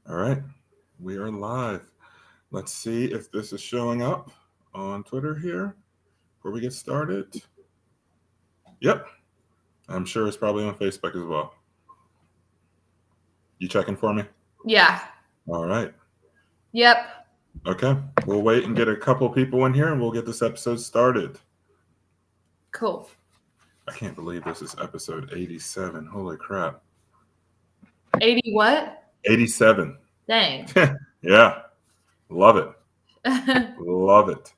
All right, we are live. Let's see if this is showing up on Twitter here before we get started. Yep, I'm sure it's probably on Facebook as well. You checking for me? Yeah. All right. Yep. Okay, we'll wait and get a couple people in here and we'll get this episode started. Cool. I can't believe this is episode 87. Holy crap. 80 what? 87. Dang. Yeah, love it. Love it.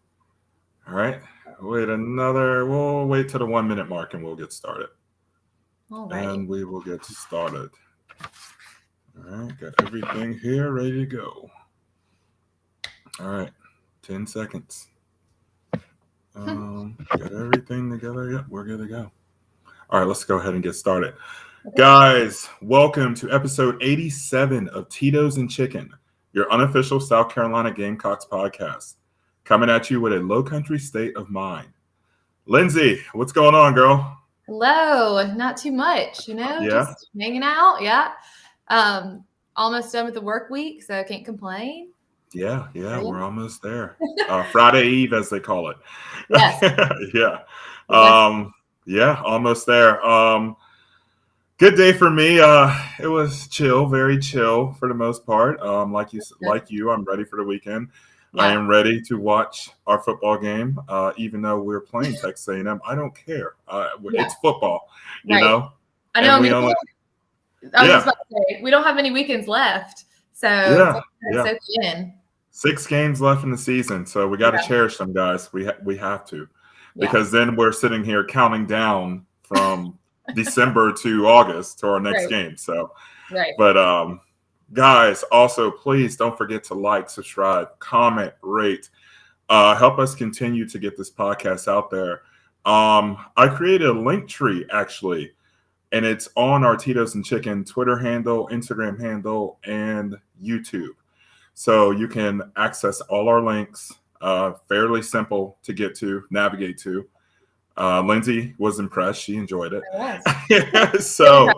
All right. We'll wait till the 1 minute mark and we'll get started. All right. And we will get started. All right. Got everything here ready to go. All right. 10 seconds. Got everything together. Yep, we're good to go. All right. Let's go ahead and get started. Okay. Guys, welcome to episode 87 of Titos&Chicken, your unofficial South Carolina Gamecocks podcast. Coming at you with a low country state of mind. Lindsay, what's going on, girl? Hello. Not too much, just hanging out. Yeah. Almost done with the work week, so I can't complain. Yeah, we're almost there. Friday Eve, as they call it. Yes. Yeah, almost there. Good day for me. It was chill, very chill for the most part. Like you, I'm ready for the weekend. Yeah. I am ready to watch our football game, even though we're playing Texas A&M. I don't care. It's football, you know. I know. I was just about to say, we don't have any weekends left, so soak in. 6 games left in the season, so we got to cherish them, guys. We have to, because then we're sitting here counting down from December to August to our next game. So, but guys, also, please don't forget to like, subscribe, comment, rate. Help us continue to get this podcast out there. I created a link tree, actually, and it's on our Titos&Chicken Twitter handle, Instagram handle, and YouTube. So you can access all our links, fairly simple to get to, navigate to. Lindsay was impressed. She enjoyed it. So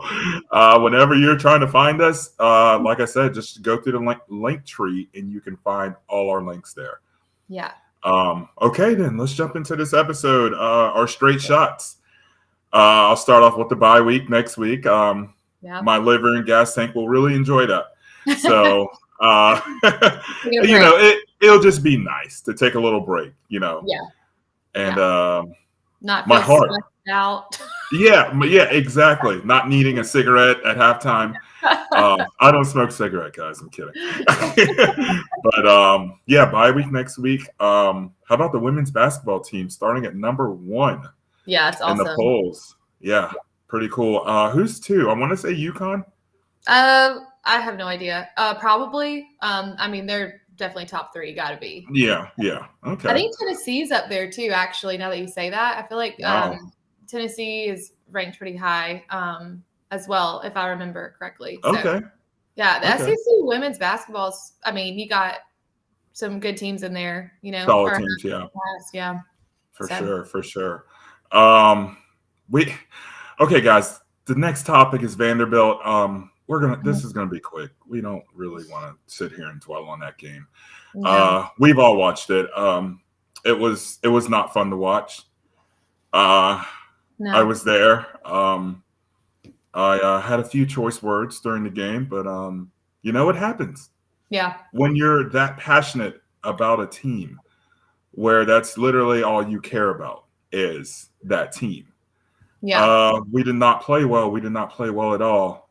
whenever you're trying to find us, like I said, just go through the link tree and you can find all our links there. Yeah. Okay, then let's jump into this episode. Our straight shots. I'll start off with the bye week next week. My liver and gas tank will really enjoy that. So, it'll just be nice to take a little break, Yeah. And not my heart out. Yeah, exactly. Not needing a cigarette at halftime. I don't smoke cigarette, guys. I'm kidding. But bye week next week. How about the women's basketball team starting at number 1? Yeah, it's awesome. In the polls. Yeah, pretty cool. Who's 2? I want to say UConn. I have no idea. Probably. They're definitely top 3. Got to be. Yeah. Okay. I think Tennessee's up there too. Actually, now that you say that, I feel like Tennessee is ranked pretty high as well, if I remember correctly. So, okay. Yeah, the SEC women's basketball. You got some good teams in there. Solid teams. Yeah. For sure. Okay, guys. The next topic is Vanderbilt. This is gonna be quick. We don't really want to sit here and dwell on that game. No. We've all watched it. It was not fun to watch. No. I was there. I had a few choice words during the game, but it happens. Yeah. When you're that passionate about a team, where that's literally all you care about is that team. Yeah. We did not play well. We did not play well at all.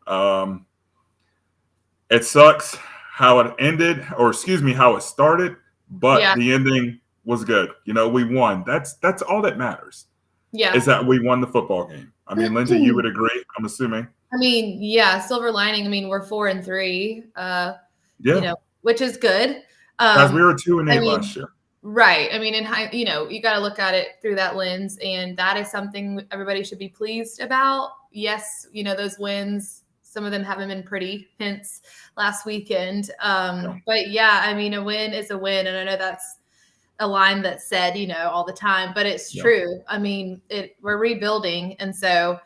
It sucks how it ended, how it started, but the ending was good. We won. That's all that matters. Yeah. Is that we won the football game. Lindsay, you would agree, I'm assuming. Silver lining. We're 4-3. Which is good. As we were 2-8 last year. Right. You got to look at it through that lens, and that is something everybody should be pleased about. Yes, those wins, some of them haven't been pretty, hence last weekend. But a win is a win, and I know that's a line that's said, all the time, but it's true. We're rebuilding, and so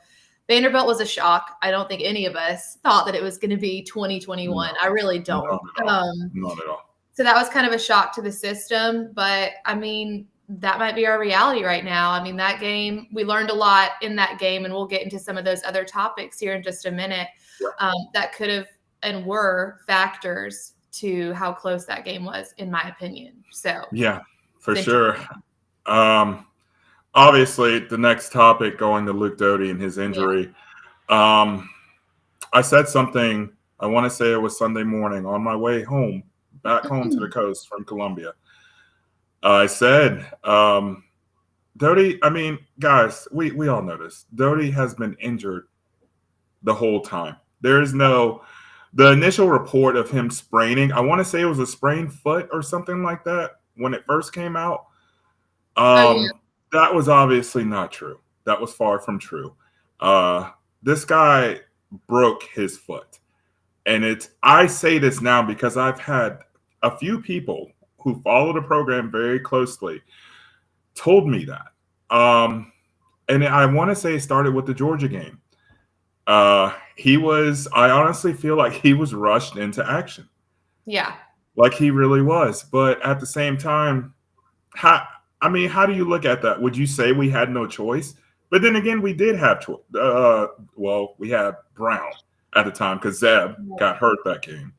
Vanderbilt was a shock. I don't think any of us thought that it was going to be 2021. No, I really don't. not at all. Not at all. So that was kind of a shock to the system. But I mean, that might be our reality right now. I mean, that game, we learned a lot in that game, and we'll get into some of those other topics here in just a minute. Yeah. That could have and were factors to how close that game was, in my opinion. So yeah, for sure. Obviously, the next topic going to Luke Doty and his injury. Yeah. I said something, I want to say it was Sunday morning on my way home, back home to the coast from Columbia. I said, Doty, I mean, guys, we all know this. Doty has been injured the whole time. There is the initial report of him spraining, I want to say it was a sprained foot or something like that when it first came out. That was obviously not true. That was far from true. This guy broke his foot. And I say this now because I've had a few people who follow the program very closely told me that. And I want to say it started with the Georgia game. I honestly feel like he was rushed into action. Yeah. Like he really was. But at the same time, how do you look at that? Would you say we had no choice? But then again, we did have choice. We had Brown at the time because Zeb got hurt that game.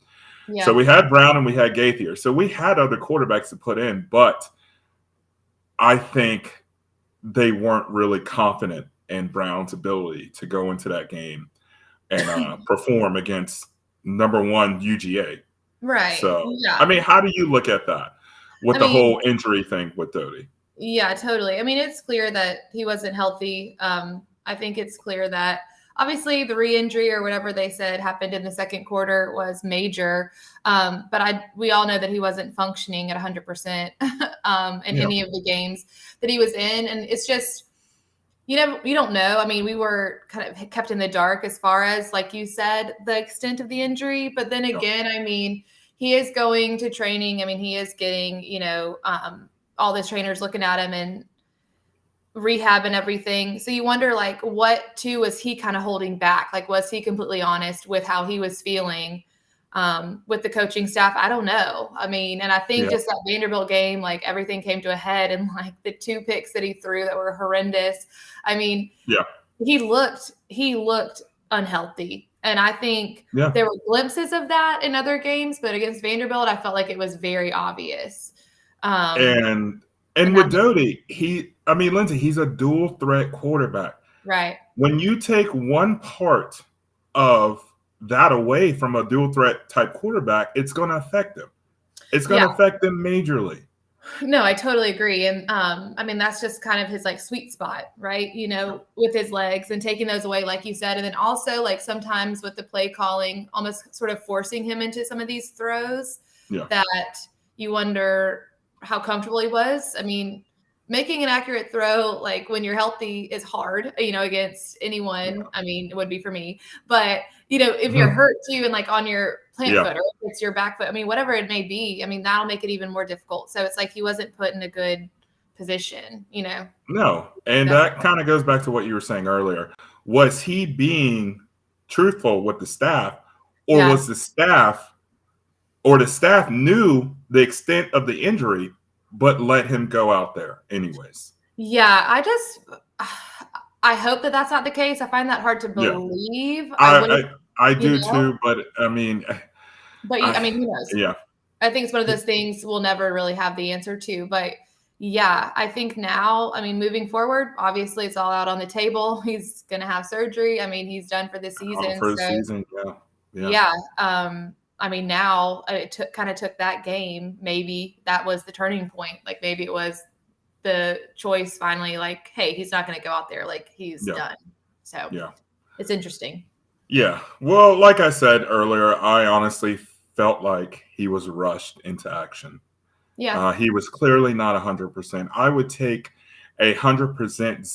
Yeah. So we had Brown and we had Gaither. So we had other quarterbacks to put in, but I think they weren't really confident in Brown's ability to go into that game and perform against number one UGA. Right. So, yeah. I mean, how do you look at that with the whole injury thing with Doty? Yeah, totally. I mean, it's clear that he wasn't healthy. I think it's clear that obviously the re-injury or whatever they said happened in the second quarter was major. But we all know that he wasn't functioning at 100% in any of the games that he was in. And it's just, you don't know. I mean, we were kind of kept in the dark as far as, like you said, the extent of the injury. But then again, I mean, he is going to training. I mean, he is getting, all the trainers looking at him and rehab and everything. So you wonder, like, what too was he kind of holding back? Like, was he completely honest with how he was feeling with the coaching staff? I don't know. I mean, and I think just that Vanderbilt game, like everything came to a head, and like the 2 picks that he threw that were horrendous. I mean, he looked unhealthy. And I think there were glimpses of that in other games, but against Vanderbilt, I felt like it was very obvious. And with Doty, Lindsay, he's a dual threat quarterback. Right. When you take one part of that away from a dual threat type quarterback, it's going to affect him. It's going to affect him majorly. No, I totally agree. And that's just kind of his like sweet spot, right? With his legs and taking those away, like you said. And then also like sometimes with the play calling, almost sort of forcing him into some of these throws that you wonder how comfortable he was. I mean, making an accurate throw, like when you're healthy, is hard, against anyone. I mean, it would be for me, but if you're hurt too, and like on your plant foot or if it's your back foot, I mean, whatever it may be, I mean, that'll make it even more difficult. So it's like, he wasn't put in a good position, No. And that kind of goes back to what you were saying earlier. Was he being truthful with the staff, or was the staff knew the extent of the injury, but let him go out there anyways? Yeah, I hope that that's not the case. I find that hard to believe. I do too, but I mean, who knows? Yeah, I think it's one of those things we'll never really have the answer to. But yeah, I think now, I mean, moving forward, obviously it's all out on the table. He's going to have surgery. I mean, he's done for the season. I mean, now it kind of took that game. Maybe that was the turning point. Like maybe it was the choice finally, like, hey, he's not going to go out there. Like he's done. So it's interesting. Yeah. Well, like I said earlier, I honestly felt like he was rushed into action. Yeah. He was clearly not 100%. I would take 100%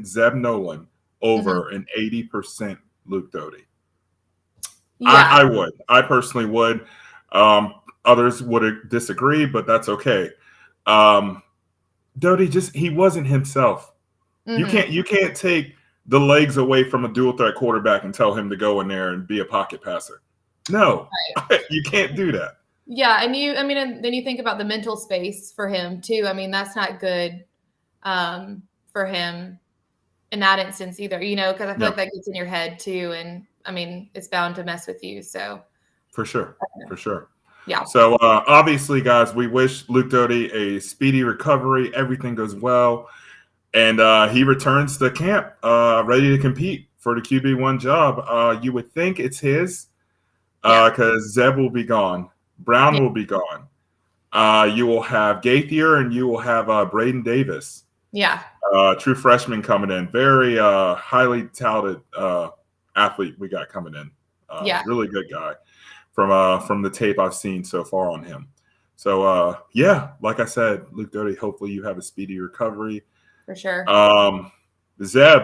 Zeb Nolan over an 80% Luke Doty. Yeah. I would. I personally would. Others would disagree, but that's okay. Doty he wasn't himself. You can't take the legs away from a dual threat quarterback and tell him to go in there and be a pocket passer. No, Right. you can't do that. Yeah, and then you think about the mental space for him too. I mean, that's not good for him in that instance either, because I feel like that gets in your head too. And I mean, it's bound to mess with you. So for sure. Yeah. So obviously, guys, we wish Luke Doty a speedy recovery. Everything goes well. And he returns to camp ready to compete for the QB1 job. You would think it's his because Zeb will be gone. Brown will be gone. You will have Gaither and you will have Braden Davis. Yeah. True freshman coming in. Very highly touted athlete we got coming in. Really good guy from the tape I've seen so far on him. So, like I said, Luke Doty, hopefully you have a speedy recovery. For sure. Zeb,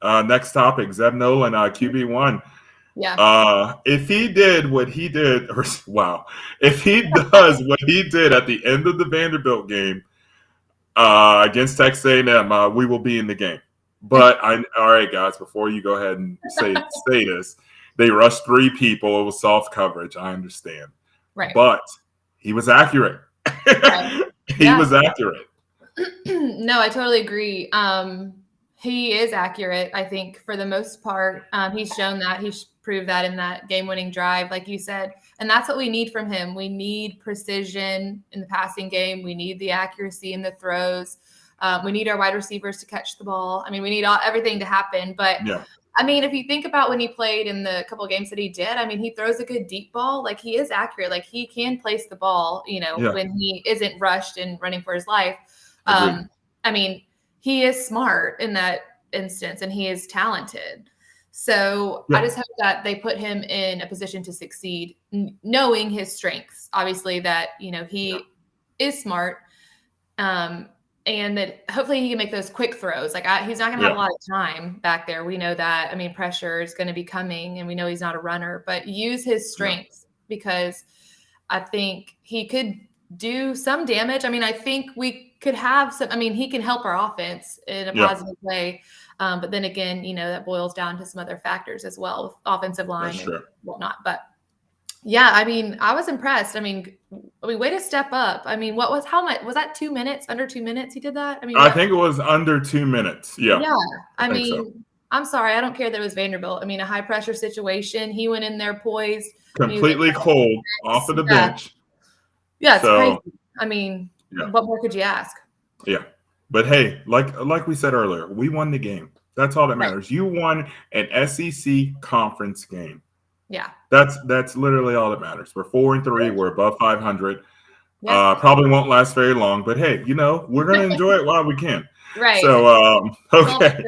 next topic, Zeb Nolan, QB1. Yeah. If he did what he did, if he does what he did at the end of the Vanderbilt game against Texas A&M, we will be in the game. But all right, guys, before you go ahead and say this, they rushed 3 people. It was soft coverage. I understand. Right. But he was accurate. Right. He was accurate. No, I totally agree. He is accurate, I think, for the most part. He's shown that. He's proved that in that game-winning drive, like you said. And that's what we need from him. We need precision in the passing game. We need the accuracy in the throws. We need our wide receivers to catch the ball. I mean, we need everything to happen. But, I mean, if you think about when he played in the couple of games that he did, I mean, he throws a good deep ball. Like, he is accurate. Like, he can place the ball, when he isn't rushed and running for his life. I mean, he is smart in that instance, and he is talented. So I just hope that they put him in a position to succeed, knowing his strengths. Obviously, that he is smart, and that hopefully he can make those quick throws. Like he's not going to have a lot of time back there. We know that. I mean, pressure is going to be coming, and we know he's not a runner. But use his strengths because I think he could do some damage. I mean, I think we could have some. I mean, he can help our offense in a positive way. But then again, that boils down to some other factors as well with offensive line and whatnot. But yeah, I mean, I was impressed. I mean, way to step up. I mean, how much was that? 2 minutes? Under 2 minutes? He did that? I mean, I think it was under 2 minutes. Yeah. Yeah. I mean, I'm sorry. I don't care that it was Vanderbilt. I mean, a high pressure situation. He went in there poised. Completely cold off of the bench. Yeah, it's crazy. I mean, what more could you ask? Yeah. But hey, like we said earlier, we won the game. That's all that matters. You won an SEC conference game. Yeah. That's literally all that matters. We're 4-3. We're above 500. Probably won't last very long, but hey, we're gonna enjoy it while we can. Right. So okay.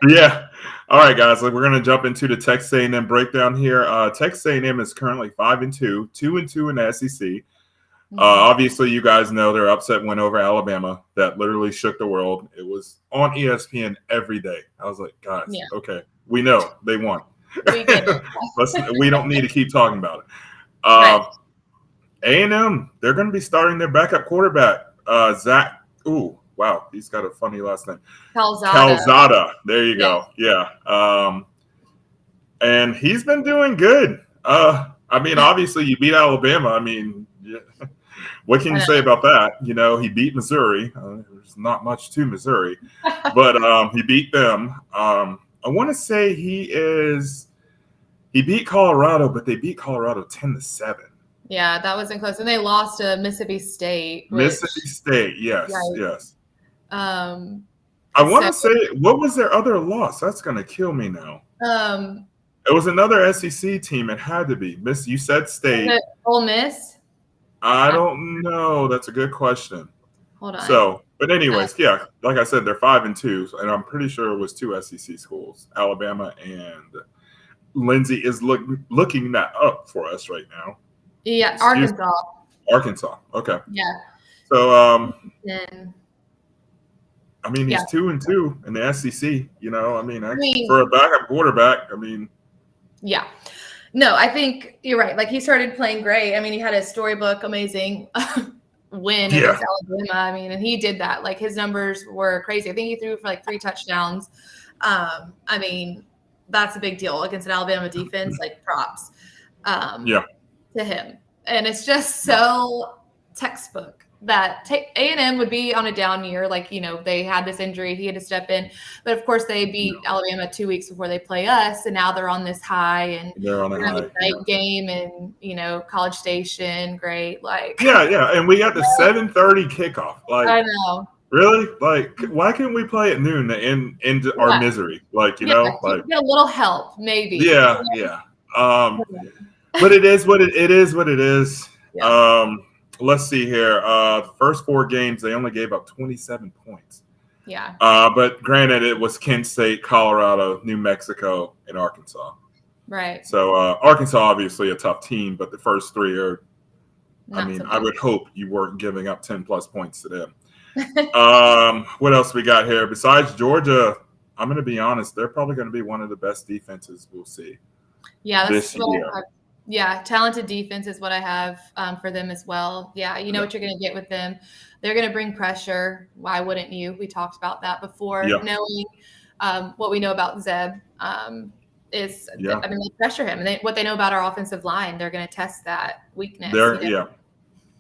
Yeah. All right, guys. We're gonna jump into the Texas A&M breakdown here. Texas A&M is currently 5-2, 2-2 in the SEC. Obviously, you guys know their upset win over Alabama that literally shook the world. It was on ESPN every day. I was like, guys, okay, we know they won. We don't need to keep talking about it. A&M, they're going to be starting their backup quarterback, Zach. Ooh, wow, he's got a funny last name. Calzada. There you go. Yeah. And he's been doing good. I mean, obviously, you beat Alabama. I mean, what can you say about that? He beat Missouri. There's not much to Missouri, but he beat them. I want to say he beat Colorado, but they beat Colorado 10-7. Yeah, that wasn't close, and they lost to Mississippi State. Mississippi State, yes. I want to say, what was their other loss? That's gonna kill me now. It was another SEC team. It had to be. You said State. Ole Miss. I don't know. That's a good question. Hold on. So, but anyways, like I said, they're 5-2, and I'm pretty sure it was 2 SEC schools, Alabama and Lindsay is looking that up for us right now. Yeah, Arkansas. Okay. Yeah. So, I mean, he's 2-2 in the SEC. For a backup quarterback, Yeah. No, I think you're right. Like, he started playing great. I mean, he had a storybook, amazing. win against Alabama. I mean, and he did that. Like, his numbers were crazy. I think he threw for like 3 touchdowns. I mean, that's a big deal against an Alabama defense. Like, props to him. And it's just so textbook that A&M would be on a down year. Like, you know, they had this injury. He had to step in. But, of course, they beat Alabama 2 weeks before they play us, and now they're on this high. And they're on a high. Night game and, you know, College Station, great. Like, yeah. And we got the 7:30 kickoff. Like, I know. Really? Like, why can't we play at noon to end our misery? Like, you know, like get a little help, maybe. Yeah. But it is what it is. Yeah. Let's see here. First 4 games, they only gave up 27 points. Yeah. But granted, it was Kent State, Colorado, New Mexico, and Arkansas. Right. So Arkansas, obviously a tough team, but the first 3 are. I would hope you weren't giving up 10+ points to them. What else we got here? Besides Georgia, I'm going to be honest, they're probably going to be one of the best defenses we'll see. Yeah, this year. Yeah, talented defense is what I have for them as well. Yeah, you know what you're going to get with them. They're going to bring pressure. Why wouldn't you? We talked about that before. Knowing what we know about Zeb is, they pressure him. And what they know about our offensive line, they're going to test that weakness.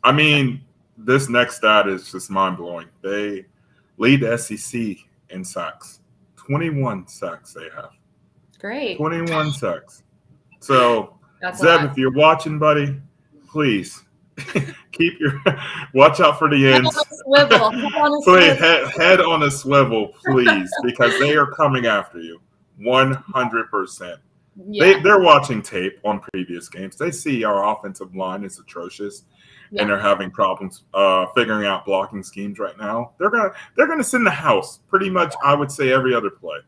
I mean, this next stat is just mind-blowing. They lead the SEC in sacks. 21 sacks they have. Great. 21 sacks. So, Zeb, if you're watching, buddy, please watch out for the ends. Please, head on a swivel, please, because they are coming after you 100%. Yeah. They're watching tape on previous games. They see our offensive line is atrocious. Yeah. And they're having problems figuring out blocking schemes right now. They're gonna sit in the house pretty much. I would say every other play.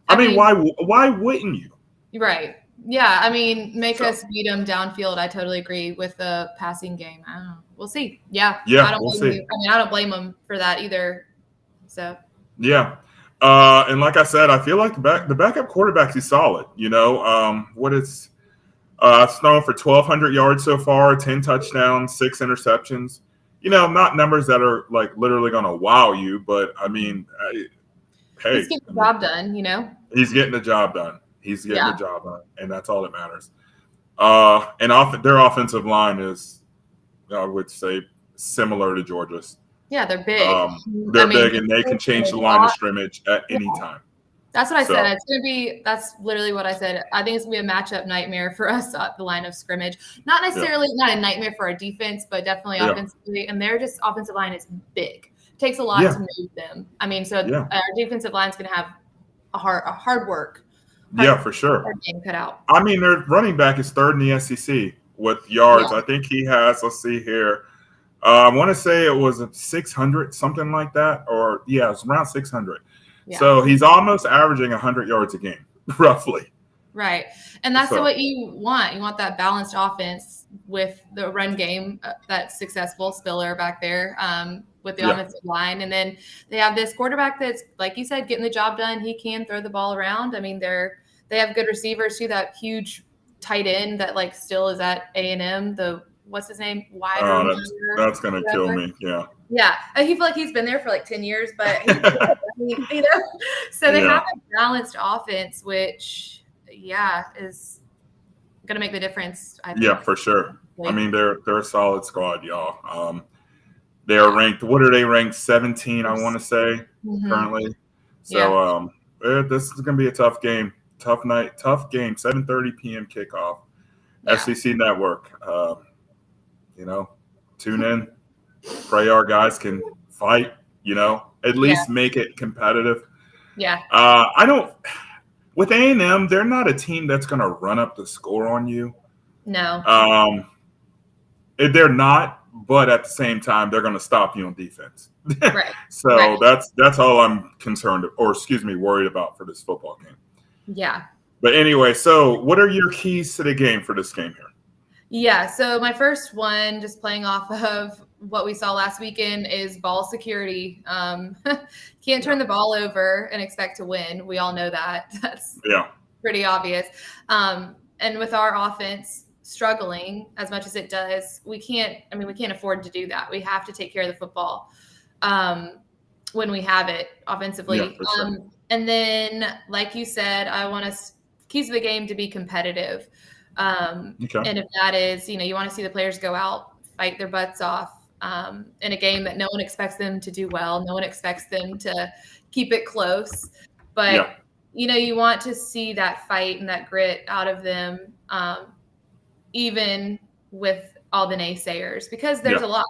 I mean, why wouldn't you? Right. Yeah. I mean, make us beat them downfield. I totally agree with the passing game. I don't know. We'll see. Yeah. We'll see. I don't blame them for that either. So. Yeah. And like I said, I feel like the backup quarterback is solid. You know, it's thrown for 1,200 yards so far, 10 touchdowns, 6 interceptions. You know, not numbers that are like literally going to wow you, but I mean, hey, he's getting the job done. You know, he's getting the job done. The job done, and that's all that matters. And their offensive line is, I would say, similar to Georgia's. Yeah, they're big. They're big, and they can change the line of scrimmage at any time. That's what I said. That's literally what I said. I think it's going to be a matchup nightmare for us at the line of scrimmage. Not necessarily not a nightmare for our defense, but definitely offensively. And their offensive line is big. It takes a lot to move them. I mean, so our defensive line is going to have a hard work. For sure. Game cut out. I mean, their running back is 3rd in the SEC with yards. I think he has, let's see here. I want to say it was 600, something like that. Or, it was around 600. Yeah. So he's almost averaging 100 yards a game, roughly. Right. And that's what you want. You want that balanced offense with the run game that's successful, Spiller back there with the offensive line. And then they have this quarterback that's, like you said, getting the job done. He can throw the ball around. I mean, they have good receivers too. That huge tight end that like still is at A&M, what's his name? That's going to kill me. Yeah. Yeah. I feel like he's been there for like 10 years, but you know, so they have a balanced offense, which is going to make the difference. I think. Yeah, for sure. I mean, they're a solid squad, y'all. They are ranked. What are they ranked? 17, I want to say currently. So this is going to be a tough game, tough night, tough game. 7:30 p.m. kickoff. Yeah. SEC Network. You know, tune in. Pray our guys can fight. You know, at least make it competitive. Yeah. I don't. With A&M, they're not a team that's going to run up the score on you. No. They're not. But at the same time, they're going to stop you on defense. Right. So that's all I'm worried about for this football game. Yeah. But anyway, so what are your keys to the game for this game here? Yeah. So my first one, just playing off of what we saw last weekend, is ball security. Can't turn the ball over and expect to win. We all know that. That's pretty obvious. And with our offense, struggling as much as it does, we can't afford to do that. We have to take care of the football when we have it offensively. Yeah, for sure. And then, like you said, I want us keys of the game to be competitive. And if that is, you want to see the players go out, fight their butts off in a game that no one expects them to do well. No one expects them to keep it close. But, you want to see that fight and that grit out of them, even with all the naysayers, because there's a lot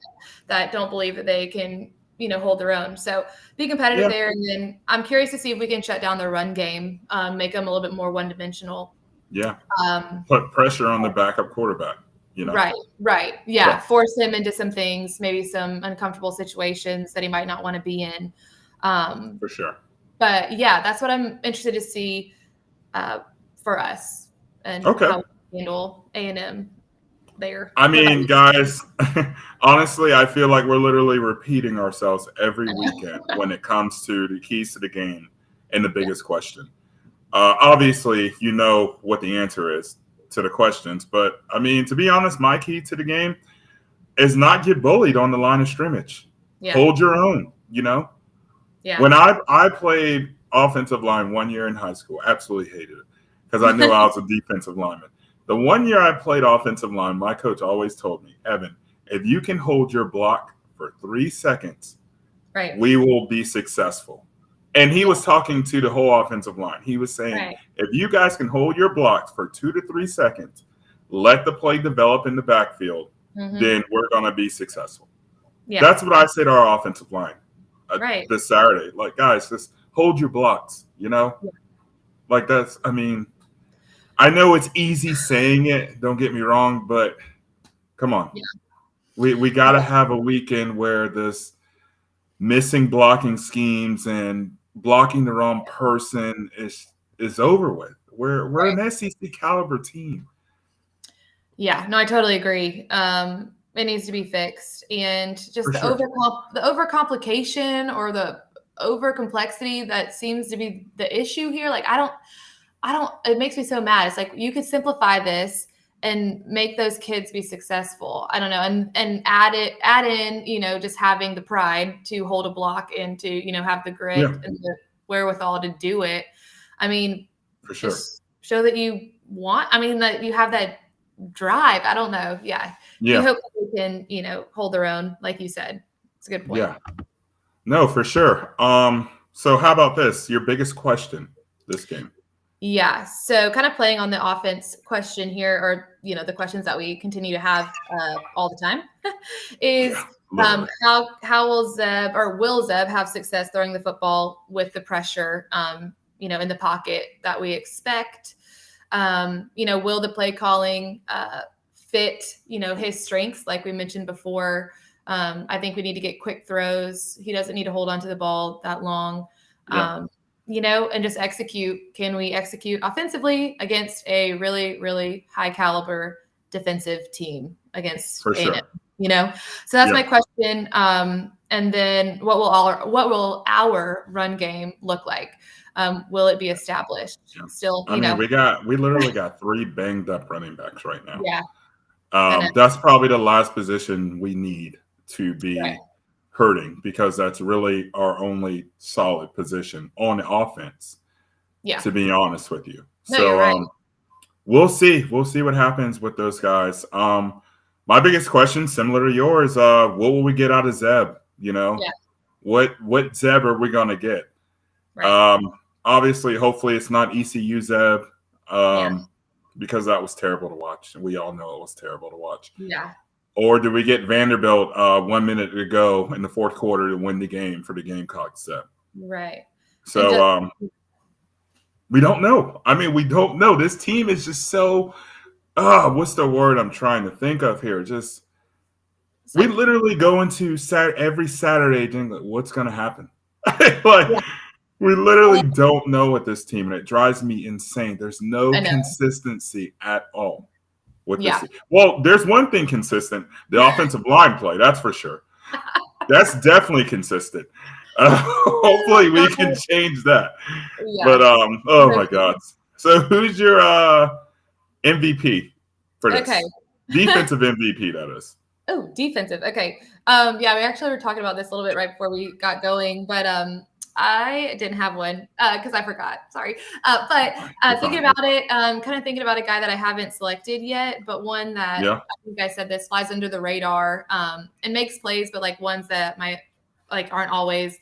that don't believe that they can, hold their own. So be competitive there. And then I'm curious to see if we can shut down their run game, make them a little bit more one-dimensional. Yeah. Put pressure on the backup quarterback, Right. Yeah. Force him into some things, maybe some uncomfortable situations that he might not want to be in. For sure. But yeah, that's what I'm interested to see for us and how we handle A&M there. I mean, guys, honestly, I feel like we're literally repeating ourselves every weekend when it comes to the keys to the game and the biggest question. Obviously, you know what the answer is to the questions. But, I mean, to be honest, my key to the game is not get bullied on the line of scrimmage. Yeah. Hold your own, Yeah. When I played offensive line 1 year in high school, absolutely hated it because I knew I was a defensive lineman. The 1 year I played offensive line, my coach always told me, Evan, if you can hold your block for 3 seconds, we will be successful. And he was talking to the whole offensive line. He was saying, if you guys can hold your blocks for 2 to 3 seconds, let the play develop in the backfield, then we're going to be successful. Yeah. That's what I say to our offensive line this Saturday. Like, guys, just hold your blocks, Like that's, I mean, I know it's easy saying it, don't get me wrong, but come on. Yeah. We got to have a weekend where this missing blocking schemes and blocking the wrong person is over with. We're an SEC caliber team. Yeah, no, I totally agree. It needs to be fixed, and just the overcomplication or the over complexity that seems to be the issue here. Like I don't. It makes me so mad. It's like you could simplify this and make those kids be successful. I don't know, and add in, just having the pride to hold a block and to, have the grit and the wherewithal to do it. I mean, for sure, just show that you want. I mean, that you have that drive. I don't know. Yeah. You hope they can, hold their own, like you said. It's a good point. Yeah. No, for sure. So how about this? Your biggest question this game? Yeah. So kind of playing on the offense question here, or, the questions that we continue to have all the time is how will Zeb have success throwing the football with the pressure, in the pocket that we expect? Will the play calling fit, his strengths? Like we mentioned before, I think we need to get quick throws. He doesn't need to hold on to the ball that long. And just execute. Can we execute offensively against a really, really high caliber defensive team against A&M, So that's my question. And then what will our run game look like? Will it be established? Yeah. Still, we literally got 3 banged up running backs right now. Yeah. That's probably the last position we need to be hurting, because that's really our only solid position on the offense. Yeah. To be honest with you. No, so right. We'll see. We'll see what happens with those guys. My biggest question, similar to yours, what will we get out of Zeb? What Zeb are we gonna get? Right. Obviously, hopefully it's not ECU Zeb. Because that was terrible to watch. And we all know it was terrible to watch. Yeah. Or do we get Vanderbilt 1 minute to go in the fourth quarter to win the game for the Gamecocks Zeb? Right. So we don't know. I mean, we don't know. This team is just so what's the word I'm trying to think of here? Just we literally go into every Saturday thinking, what's gonna happen? We literally don't know with this team, and it drives me insane. There's no consistency at all with this team. Well, there's one thing consistent: the offensive line play. That's for sure. That's definitely consistent. Hopefully, we can change that. Yeah. But oh my God! So, who's your MVP for Okay. this. Defensive MVP, that is. Oh, defensive. Okay. Yeah, we actually were talking about this a little bit right before we got going, but I didn't have one because I forgot. Sorry. But thinking about it, kind of thinking about a guy that I haven't selected yet, but one that I think I said this flies under the radar and makes plays, but like ones that aren't always,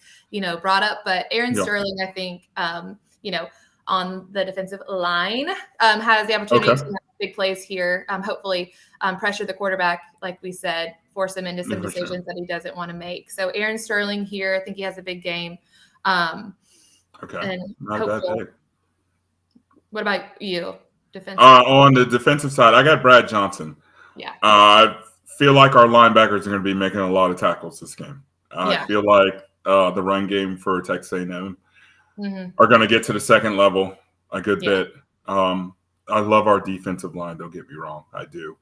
brought up. But Aaron Sterling, I think, on the defensive line has the opportunity to have big plays here. Hopefully pressure the quarterback, like we said, force him into some decisions that he doesn't want to make. So Aaron Sterling here, I think he has a big game. Okay. Not bad pick. What about you? Defensive? On the defensive side, I got Brad Johnson. Yeah. I feel like our linebackers are going to be making a lot of tackles this game. I feel like the run game for Texas A&M are going to get to the second level a good bit. I love our defensive line. Don't get me wrong. I do.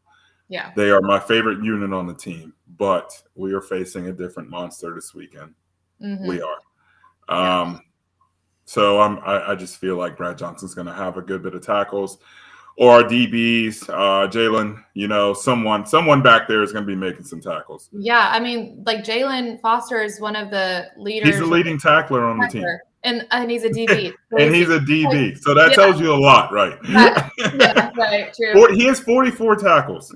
Yeah. They are my favorite unit on the team, but we are facing a different monster this weekend. We are. So I just feel like Brad Johnson's going to have a good bit of tackles. Or our DBs, Jalen, someone back there is going to be making some tackles. Yeah, I mean, like Jalen Foster is one of the leaders. He's the leading tackler on the team. And he's a DB. And he's a DB. So that tells you a lot, right? Right, true. He has 44 tackles.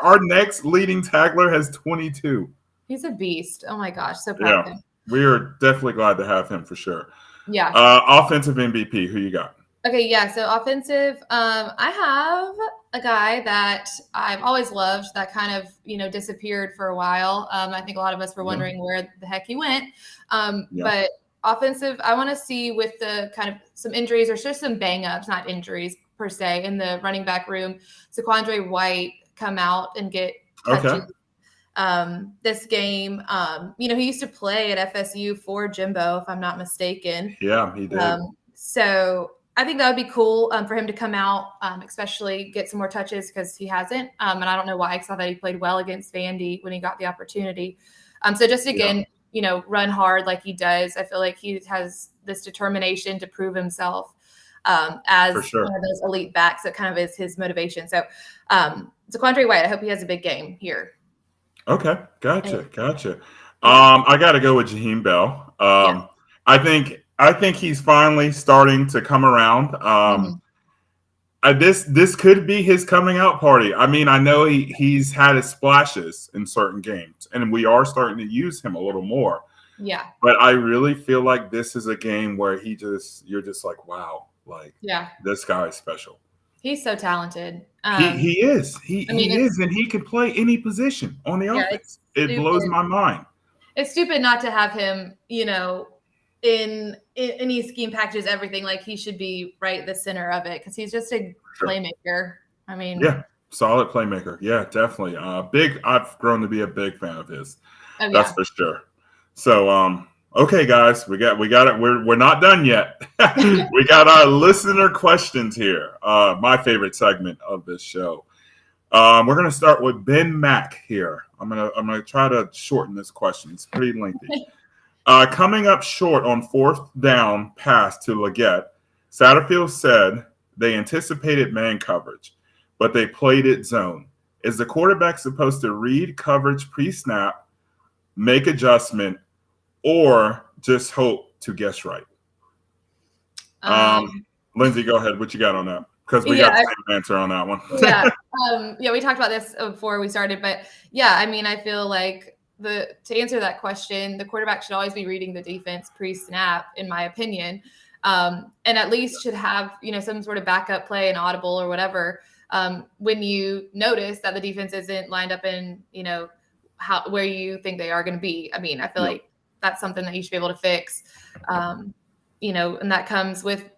Our next leading tackler has 22. He's a beast. Oh my gosh, so proud of him. We are definitely glad to have him for sure. Yeah. Offensive MVP, who you got? Okay, yeah. So offensive, I have a guy that I've always loved that kind of, disappeared for a while. I think a lot of us were wondering where the heck he went. But offensive, I want to see with the kind of some injuries or just some bang-ups, not injuries per se, in the running back room, Zaquandre White come out and get touches. This game, he used to play at FSU for Jimbo, if I'm not mistaken. Yeah, he did. So I think that would be cool for him to come out, especially get some more touches because he hasn't. And I don't know why. I saw that he played well against Vandy when he got the opportunity. So just again, run hard like he does. I feel like he has this determination to prove himself as one of those elite backs. That kind of is his motivation. So Zaquandre White, I hope he has a big game here. Okay, gotcha. I got to go with Jaheim Bell. I think he's finally starting to come around. This could be his coming out party. I mean, I know he's had his splashes in certain games, and we are starting to use him a little more. Yeah. But I really feel like this is a game where you're just like, wow, like this guy is special. He's so talented. He is. He is, and he can play any position on the offense. It blows my mind. It's stupid not to have him, in any scheme packages, everything. Like he should be right the center of it because he's just a playmaker. I mean, solid playmaker. Yeah, definitely. I've grown to be a big fan of his. That's for sure. So, okay, guys, we got it. We're not done yet. We got our listener questions here. My favorite segment of this show. We're gonna start with Ben Mack here. I'm gonna try to shorten this question. It's pretty lengthy. Coming up short on fourth down pass to Leggett, Satterfield said they anticipated man coverage, but they played it zone. Is the quarterback supposed to read coverage pre-snap, make adjustment, or just hope to guess right? Lindsay, go ahead. What you got on that? Because we got the same answer on that one. We talked about this before we started, but I mean, I feel like to answer that question, the quarterback should always be reading the defense pre-snap, in my opinion, and at least should have some sort of backup play, an audible or whatever, when you notice that the defense isn't lined up in where you think they are going to be. I mean, I feel like that's something that you should be able to fix, and that comes with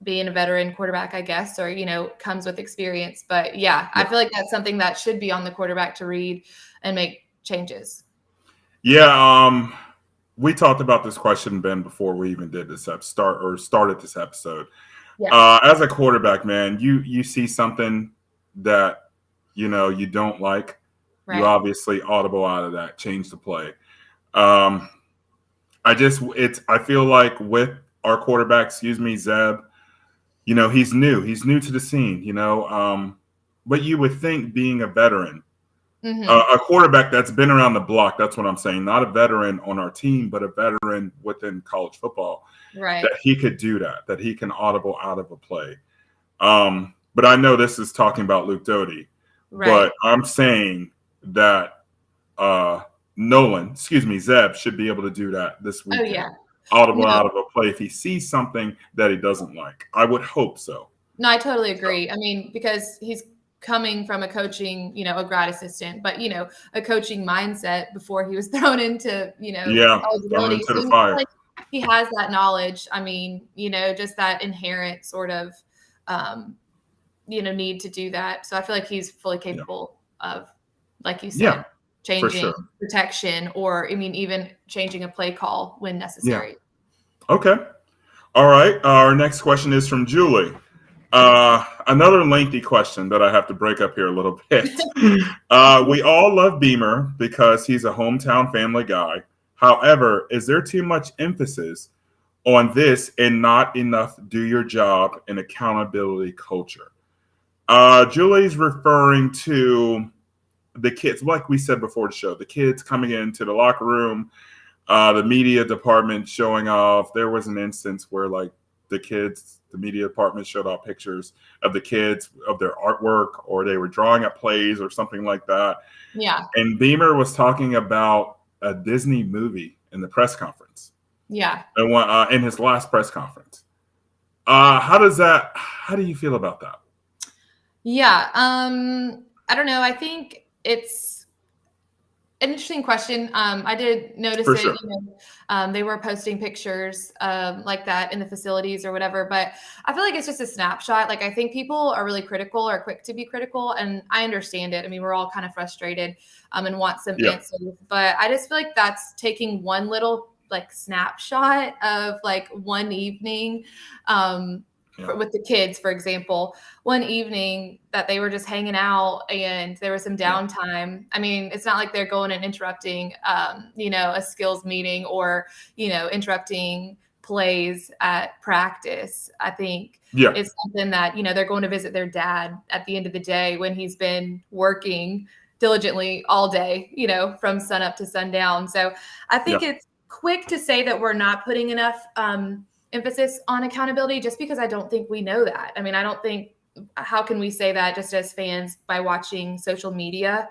being a veteran quarterback, I guess, or comes with experience. But I feel like that's something that should be on the quarterback to read and make changes. We talked about this question, Ben, before we even did this started this episode. As a quarterback, man, you see something that you don't like, you obviously audible out of that, change the play. I feel like with our quarterback, Zeb, he's new to the scene, but you would think being a veteran, Mm-hmm. a quarterback that's been around the block, that's what I'm saying, not a veteran on our team, but a veteran within college football, Right. that he could do that he can audible out of a play. But I know this is talking about Luke Doty, Right. but I'm saying that Zeb should be able to do that this Oh, weekend. yeah. Audible No. out of a play if he sees something that he doesn't like. I would hope so. No, I totally agree. I mean, because he's coming from a coaching, a grad assistant, but a coaching mindset before he was thrown into, Thrown eligibility. into So the fire. like he has that knowledge. I mean, just that inherent sort of, need to do that. So I feel like he's fully capable of, like you said, changing protection, or even changing a play call when necessary. Yeah. Okay. All right. Our next question is from Julie. Another lengthy question that I have to break up here a little bit. We all love Beamer because he's a hometown family guy. However, is there too much emphasis on this and not enough do your job and accountability culture? Julie's referring to the kids, like we said before the show, the kids coming into the locker room, the media department showing off. There was an instance where the media department showed off pictures of the kids, of their artwork, or they were drawing up plays or something like that. Yeah. And Beamer was talking about a Disney movie in the press conference. Yeah. In his last press conference. How do you feel about that? Yeah. I don't know. I think it's an interesting question. I did notice For it. sure. They were posting pictures like that in the facilities or whatever, but I feel like it's just a snapshot. Like, I think people are really critical, or quick to be critical, and I understand it. I mean, we're all kind of frustrated and want some answers, but I just feel like that's taking one little snapshot of one evening. With the kids, for example, one evening that they were just hanging out and there was some downtime. I mean, it's not like they're going and interrupting, a skills meeting, or, interrupting plays at practice. I think it's something that, they're going to visit their dad at the end of the day when he's been working diligently all day, from sun up to sundown. So I think it's quick to say that we're not putting enough, emphasis on accountability, just because I don't think we know that. I mean, I don't think, how can we say that just as fans by watching social media?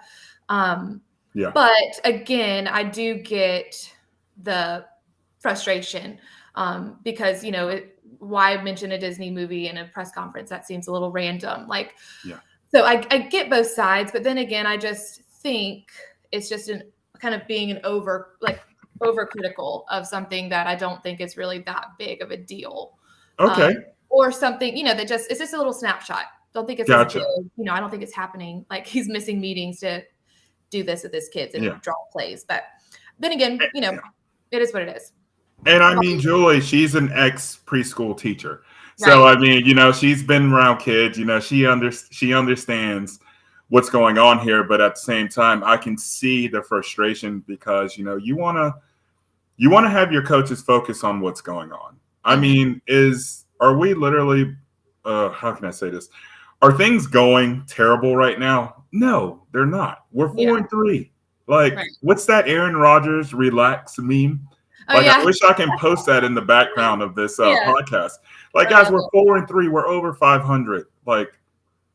But again, I do get the frustration because, why mention a Disney movie in a press conference? That seems a little random. So I get both sides, but then again, I just think it's just kind of being an overcritical of something that I don't think is really that big of a deal. Okay. Or something, that it's just a little snapshot. Don't think it's as big. I don't think it's happening. Like, he's missing meetings to do this with his kids and draw plays. But then again, it is what it is. And I mean, Julie, she's an ex-preschool teacher. So, I mean, she's been around kids, she understands what's going on here. But at the same time, I can see the frustration because, you want to have your coaches focus on what's going on. I mean, are we literally, how can I say this? Are things going terrible right now? No, they're not. We're 4-3. What's that Aaron Rodgers relax meme? I wish I can post that in the background of this podcast. Guys, we're 4-3. We're over 500.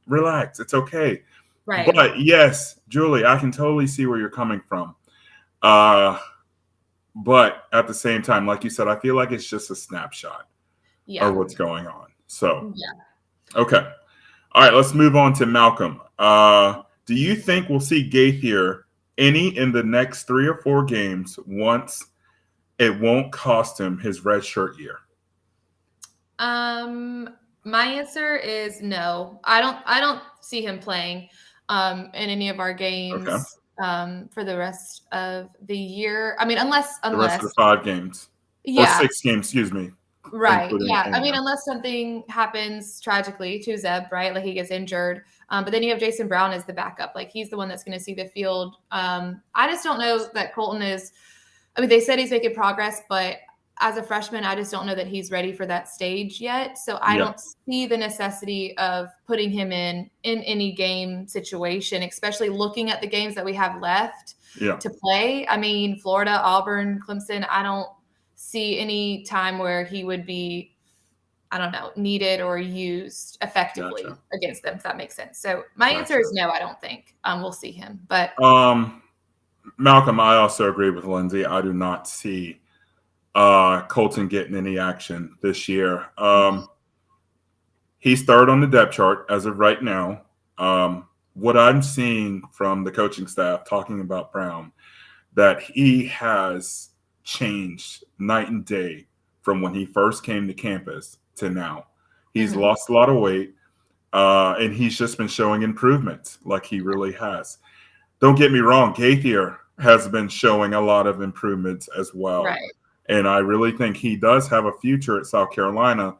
Relax. It's okay. Right. But yes, Julie, I can totally see where you're coming from. But at the same time, like you said, I feel like it's just a snapshot of what's going on. So, okay. All right, let's move on to Malcolm. Do you think we'll see Gaither any in the next 3 or 4 games once it won't cost him his redshirt year? My answer is no. I don't see him playing in any of our games for the rest of the year. I mean, unless the rest of the 5 games. Or 6 games, excuse me. Right. Yeah. I mean, unless something happens tragically to Zeb, right? Like, he gets injured. But then you have Jason Brown as the backup. He's the one that's going to see the field. I just don't know that Colton is. I mean, they said he's making progress, but as a freshman, I just don't know that he's ready for that stage yet. So I don't see the necessity of putting him in any game situation, especially looking at the games that we have left to play. I mean, Florida, Auburn, Clemson, I don't see any time where he would be, I don't know, needed or used effectively against them, if that makes sense. So my answer is no, I don't think we'll see him. But Malcolm, I also agree with Lindsay. I do not see Colton getting any action this year. He's third on the depth chart as of right now. What I'm seeing from the coaching staff talking about Brown, that he has changed night and day from when he first came to campus to now. He's lost a lot of weight, and he's just been showing improvements like he really has. Don't get me wrong, Gaither has been showing a lot of improvements as well. Right. And I really think he does have a future at South Carolina,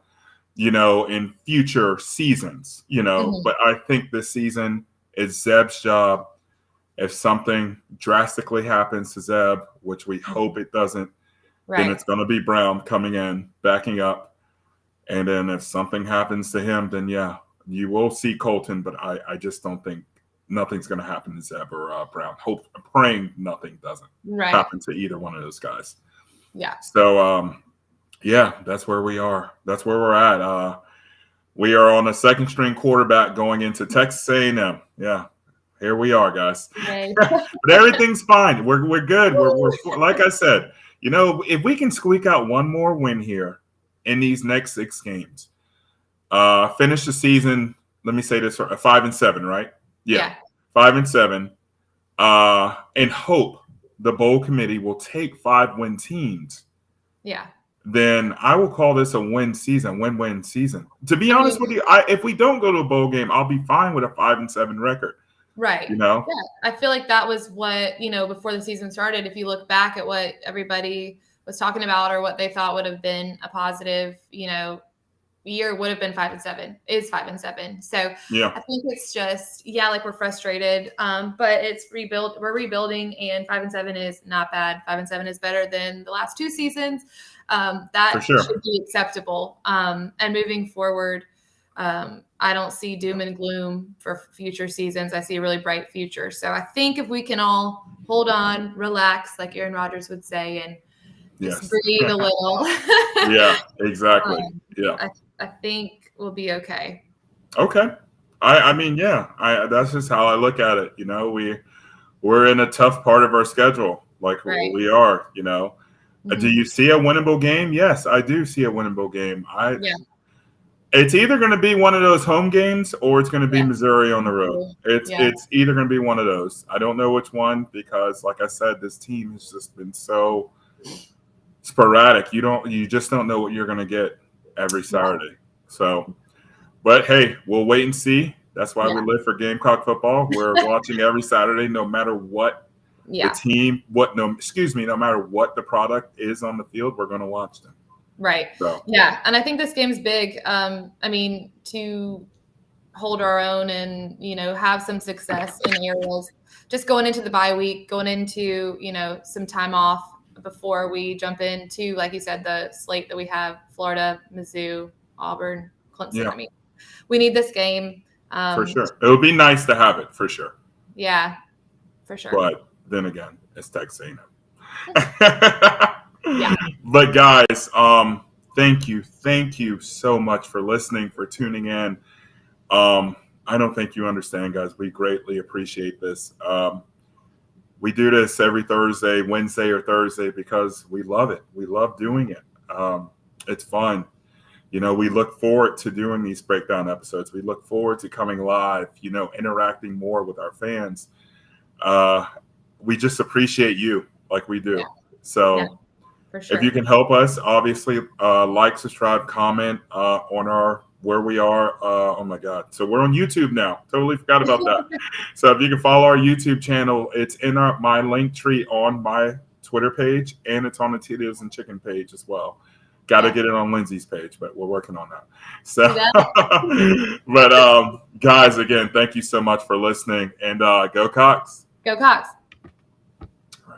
in future seasons, But I think this season is Zeb's job. If something drastically happens to Zeb, which we hope it doesn't, then it's going to be Brown coming in, backing up. And then if something happens to him, then you will see Colton. But I just don't think nothing's going to happen to Zeb or Brown. Praying nothing doesn't happen to either one of those guys. Yeah. So, that's where we are. That's where we're at. We are on a second string quarterback going into Texas A&M. Yeah, here we are, guys. But everything's fine. We're good. We're like I said, if we can squeak out one more win here in these next 6 games, finish the season. Let me say this: 5-7, right? Yeah. 5-7, and hope the bowl committee will take 5-win teams. Yeah. Then I will call this a win-win season. To be honest with you, if we don't go to a bowl game, I'll be fine with a 5-7 record. Right. Yeah. I feel like that was what, before the season started, if you look back at what everybody was talking about or what they thought would have been a positive, year would have been 5-7, is 5-7. So I think it's just, we're frustrated, but it's we're rebuilding, and 5-7 is not bad. 5-7 is better than the last 2 seasons. That should be acceptable. And moving forward, I don't see doom and gloom for future seasons. I see a really bright future. So I think if we can all hold on, relax, like Aaron Rodgers would say, and just breathe a little. Yeah, exactly. I think we'll be okay. Okay. I mean, that's just how I look at it. We're in a tough part of our schedule, like we are, Do you see a winnable game? Yes, I do see a winnable game. It's either going to be one of those home games or it's going to be Missouri on the road. It's either going to be one of those. I don't know which one because, like I said, this team has just been so sporadic. You just don't know what you're going to get every Saturday. So, but hey, we'll wait and see. That's why we live for Gamecock football. We're watching every Saturday, no matter what the team, no matter what the product is on the field, we're going to watch them. Right. So. Yeah. And I think this game's big. I mean, to hold our own and, have some success in areas, just going into the bye week, going into, some time off before we jump into, like you said, the slate that we have: Florida, Mizzou, Auburn, Clemson. Yeah. I mean, we need this game. For sure. It would be nice to have it, for sure. Yeah, for sure. But then again, it's Texas A&M. But guys, thank you so much for listening, for tuning in. I don't think you understand, guys. We greatly appreciate this. We do this every Thursday, Wednesday or Thursday, because we love it. We love doing it. It's fun. We look forward to doing these breakdown episodes. We look forward to coming live, interacting more with our fans. We just appreciate you like we do. So for sure. If you can help us, obviously, like, subscribe, comment on where we are. Oh my God. So we're on YouTube now. Totally forgot about that. So if you can follow our YouTube channel, it's in my link tree on my Twitter page, and it's on the Titos&Chicken page as well. Got to get it on Lindsay's page, but we're working on that. So, but guys, again, thank you so much for listening, and go Cox. Go Cox.